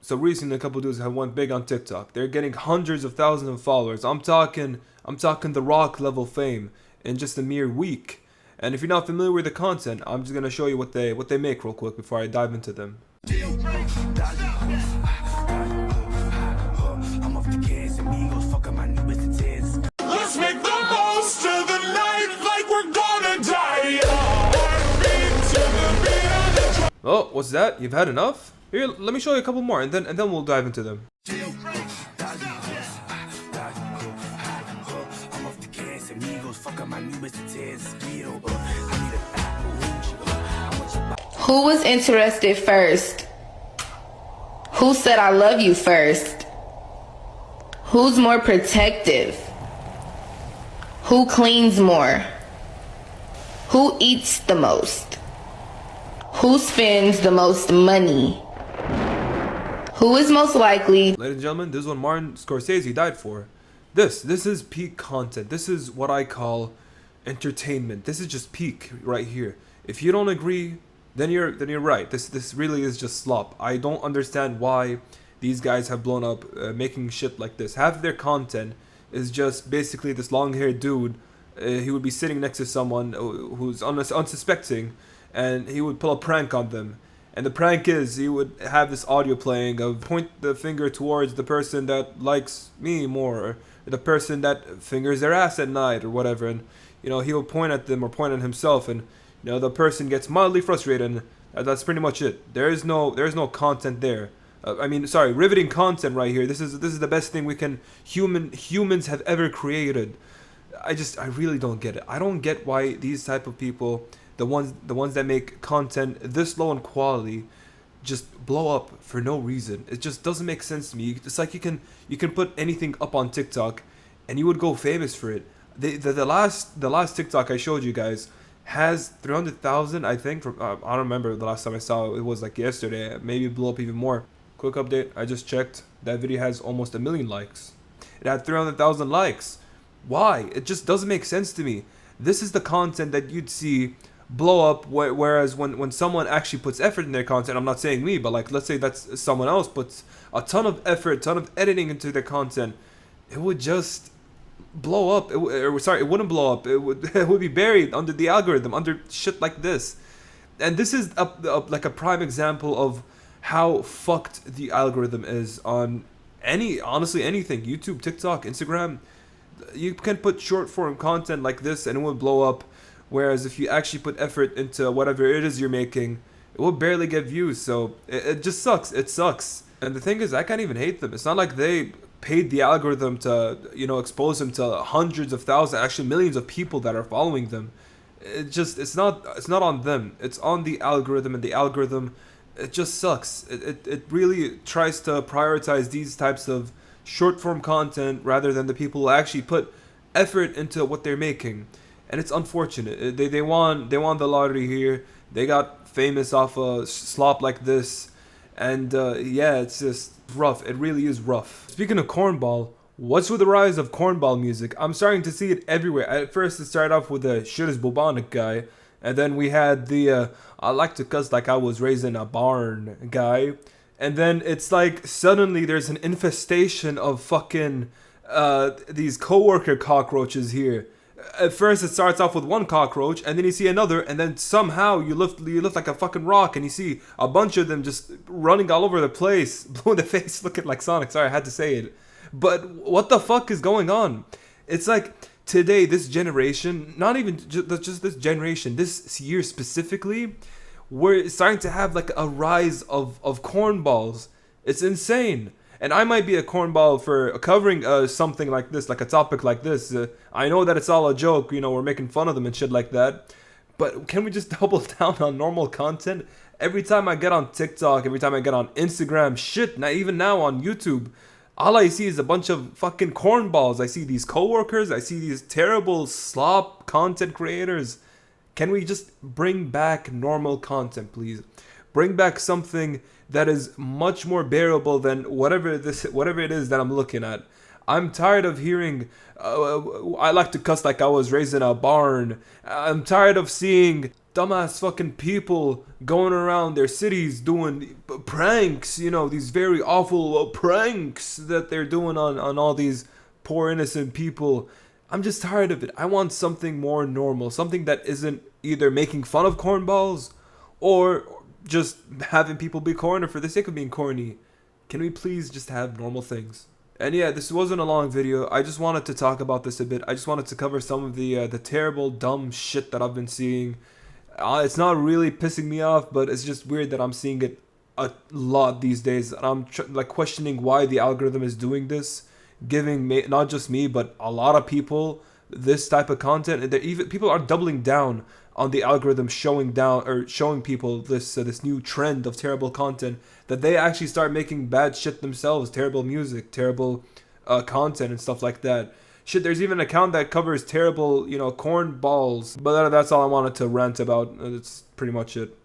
So recently, a couple dudes have went big on TikTok. They're getting hundreds of thousands of followers. I'm talking The Rock level fame in just a mere week. And if you're not familiar with the content, I'm just gonna show you what they make real quick before I dive into them. Let's make the most of the night like we're gonna die. Oh, what's that? You've had enough? Here, let me show you a couple more, and then we'll dive into them. Who was interested first? Who said I love you first? Who's more protective? Who cleans more? Who eats the most? Who spends the most money? Who is most likely? Ladies and gentlemen, this is what Martin Scorsese died for. This is peak content. This is what I call entertainment. This is just peak right here. If you don't agree, then you're right. This really is just slop. I don't understand why these guys have blown up making shit like this. Half of their content is just basically this long-haired dude. He would be sitting next to someone who's unsuspecting, and he would pull a prank on them. And the prank is he would have this audio playing of point the finger towards the person that likes me more, or the person that fingers their ass at night, or whatever. And he'll point at them or point at himself, and the person gets mildly frustrated, and that's pretty much it. There's no content there. Riveting content right here. This is the best thing humans have ever created. I really don't get it. I don't get why these type of people, the ones that make content this low in quality, just blow up for no reason. It just doesn't make sense to me. It's like you can put anything up on TikTok, and you would go famous for it. The last TikTok I showed you guys has 300,000, I think. I don't remember the last time I saw it. It was like yesterday. Maybe it blew up even more. Quick update. I just checked. That video has almost 1 million likes. It had 300,000 likes. Why? It just doesn't make sense to me. This is the content that you'd see blow up, whereas when someone actually puts effort in their content, I'm not saying me, but like let's say that's someone else puts a ton of effort, ton of editing into their content, it would just blow up. It wouldn't blow up. It would be buried under the algorithm, under shit like this. And this is like a prime example of how fucked the algorithm is on honestly anything. YouTube, TikTok, Instagram. You can put short form content like this and it would blow up. Whereas if you actually put effort into whatever it is you're making, it will barely get views. So it just sucks. It sucks. And the thing is, I can't even hate them. It's not like they paid the algorithm to, expose them to hundreds of thousands, actually millions of people that are following them. It's not on them. It's on the algorithm, and the algorithm, it just sucks. It really tries to prioritize these types of short form content rather than the people who actually put effort into what they're making. And it's unfortunate. They won the lottery here. They got famous off a slop like this. And it's just rough. It really is rough. Speaking of cornball, what's with the rise of cornball music? I'm starting to see it everywhere. At first it started off with the shit is bubonic guy. And then we had the I like to cuss like I was raised in a barn guy. And then it's like suddenly there's an infestation of fucking these coworker cockroaches here. At first it starts off with one cockroach, and then you see another, and then somehow you lift like a fucking rock, and you see a bunch of them just running all over the place, blue in the face, looking like Sonic. Sorry, I had to say it. But what the fuck is going on? It's like today, this generation, not even just this generation, this year specifically, we're starting to have like a rise of cornballs. It's insane. And I might be a cornball for covering something like this, like a topic like this. I know that it's all a joke, we're making fun of them and shit like that. But can we just double down on normal content? Every time I get on TikTok, every time I get on Instagram, shit, not even now on YouTube, all I see is a bunch of fucking cornballs. I see these coworkers, I see these terrible slop content creators. Can we just bring back normal content, please? Bring back something that is much more bearable than whatever it is that I'm looking at. I'm tired of hearing, I like to cuss like I was raised in a barn. I'm tired of seeing dumbass fucking people going around their cities doing pranks, you know, these very awful pranks that they're doing on all these poor innocent people. I'm just tired of it. I want something more normal, something that isn't either making fun of cornballs or just having people be corny for the sake of being corny. Can we please just have normal things? And yeah, this wasn't a long video. I just wanted to talk about this a bit. I just wanted to cover some of the terrible, dumb shit that I've been seeing. It's not really pissing me off, but it's just weird that I'm seeing it a lot these days. And I'm like questioning why the algorithm is doing this, giving me, not just me, but a lot of people this type of content. And even people are doubling down on the algorithm showing people this new trend of terrible content, that they actually start making bad shit themselves, terrible music, terrible content and stuff like that. Shit, there's even an account that covers terrible, corn balls. But that's all I wanted to rant about. That's pretty much it.